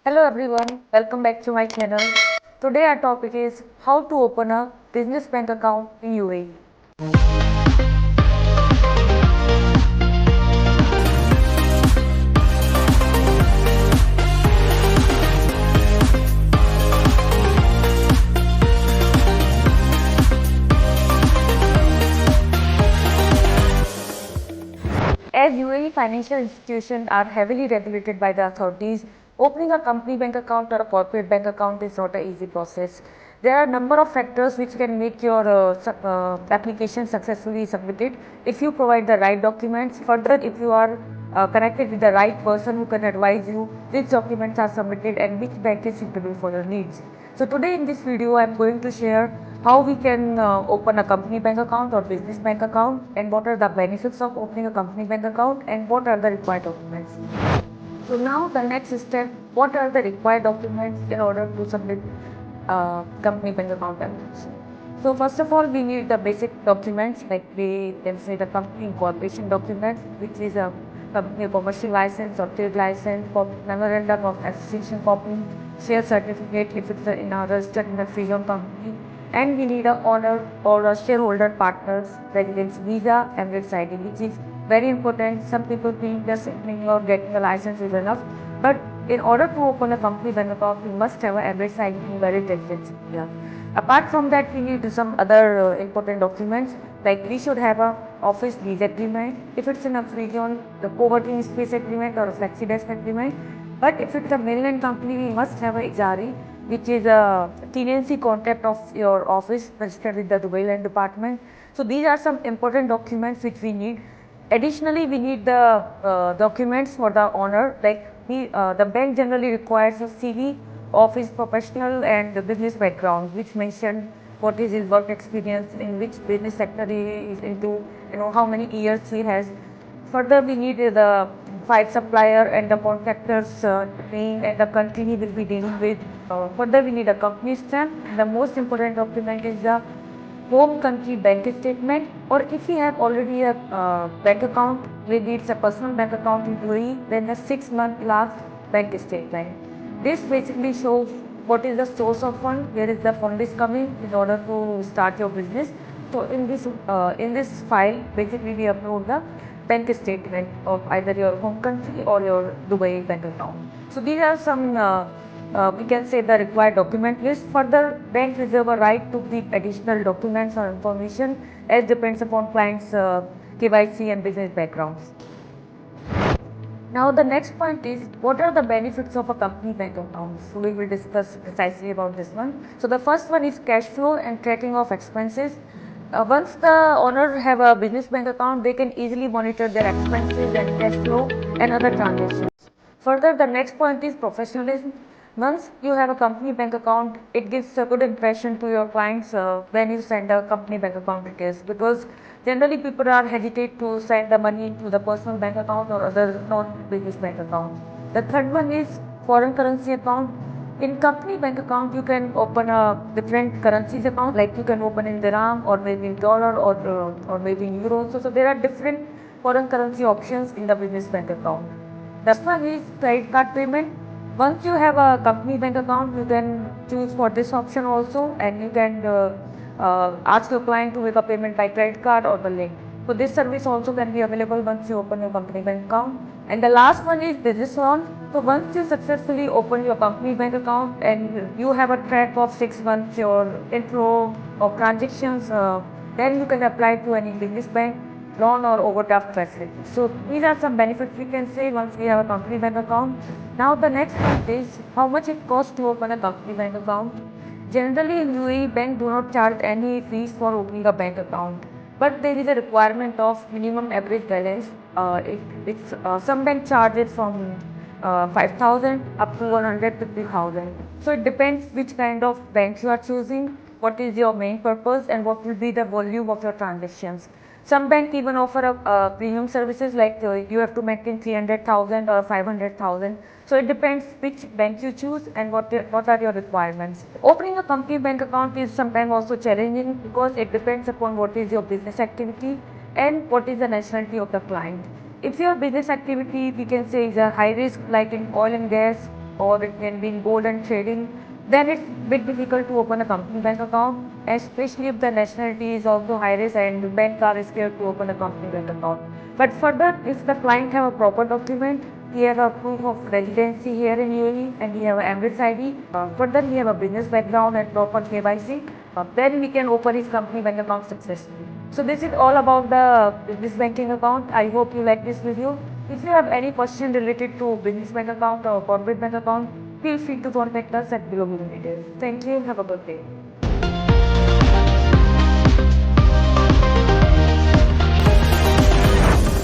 Hello everyone, welcome back to my channel. Today our topic is how to open a business bank account in UAE. As UAE financial institutions are heavily regulated by the authorities, opening a company bank account or a corporate bank account is not an easy process. There are a number of factors which can make your application successfully submitted if you provide the right documents. Further, if you are connected with the right person who can advise you which documents are submitted and which bank is suitable for your needs. So today in this video I am going to share how we can open a company bank account or business bank account, and what are the benefits of opening a company bank account, and what are the required documents. So now the next step, what are the required documents in order to submit company bank account application. So first of all, we need the basic documents, like we can say the company incorporation document, which is a company commercial license or trade license, memorandum of association copy, share certificate if it's in a registered in a freedom company, and we need a owner or a shareholder partners residence visa, Emirates ID, which is very important. Some people think just opening or getting a license is enough, but in order to open a company bank account, we must have a Emirates ID valid residence visa. Apart from that, we need some other important documents, like we should have a office lease agreement if it's in a free zone, the co-working space agreement or a flexi desk agreement. But if it's a mainland company, we must have a Ijari, which is a tenancy contract of your office registered with the Dubai Land Department. So these are some important documents which we need. Additionally, we need the documents for the owner, like the bank generally requires a CV, office professional and the business background, which mention what is his work experience, in which business sector he is into, how many years he has. Further, we need the pipe supplier and the contractor's name and the country he will be dealing with. Further, we need a company stamp. The most important document is the home country bank statement, or if you have already a bank account, maybe it's a personal bank account in UAE, then a 6-month last bank statement. This basically shows what is the source of fund, where is the fund is coming in order to start your business. So in this file, basically we upload the bank statement of either your home country or your Dubai bank account. So these are some we can say the required document list. Further, banks reserve a right to keep additional documents or information as depends upon client's KYC and business backgrounds. Now the next point is, what are the benefits of a company bank account? So we will discuss precisely about this one. So the first one is cash flow and tracking of expenses. Once the owner have a business bank account, they can easily monitor their expenses and cash flow and other transactions. Further, the next point is professionalism. Once you have a company bank account, it gives a good impression to your clients when you send a company bank account details, because generally people are hesitate to send the money to the personal bank account or other non-business bank account. The third one is foreign currency account. In company bank account, you can open a different currencies account, like you can open in dirham or maybe in dollar or maybe in euros. So there are different foreign currency options in the business bank account. The next one is credit card payment. Once you have a company bank account, you can choose for this option also, and you can ask your client to make a payment by credit card or the link. So this service also can be available once you open your company bank account. And the last one is business loan. So once you successfully open your company bank account and you have a track of 6 months your inflow of transactions, then you can apply to any business bank loan or overdraft facility. So these are some benefits we can say once we have a company bank account. Now the next point is how much it costs to open a company bank account. Generally in UAE, bank do not charge any fees for opening a bank account, but there is a requirement of minimum average balance. Some bank charges from 5,000 up to 150,000. So it depends which kind of banks you are choosing, what is your main purpose, and what will be the volume of your transactions. Some banks even offer premium services, like you have to maintain 300,000 or 500,000. So it depends which bank you choose and what are your requirements. Opening a company bank account is sometimes also challenging, because it depends upon what is your business activity and what is the nationality of the client. If your business activity, we can say, is a high risk, like in oil and gas, or it can be in gold and trading, then it's bit difficult to open a company bank account, especially if the nationality is also high risk and the bank are scared to open a company bank account. But further, if the client have a proper document, he have a proof of residency here in UAE and he have a Emirates ID, further he have a business background and proper KYC, then we can open his company bank account successfully. So this is all about the business banking account. I hope you like this video. If you have any question related to business bank account or corporate bank account, feel free to contact us at below details. Thank you. Have a good day.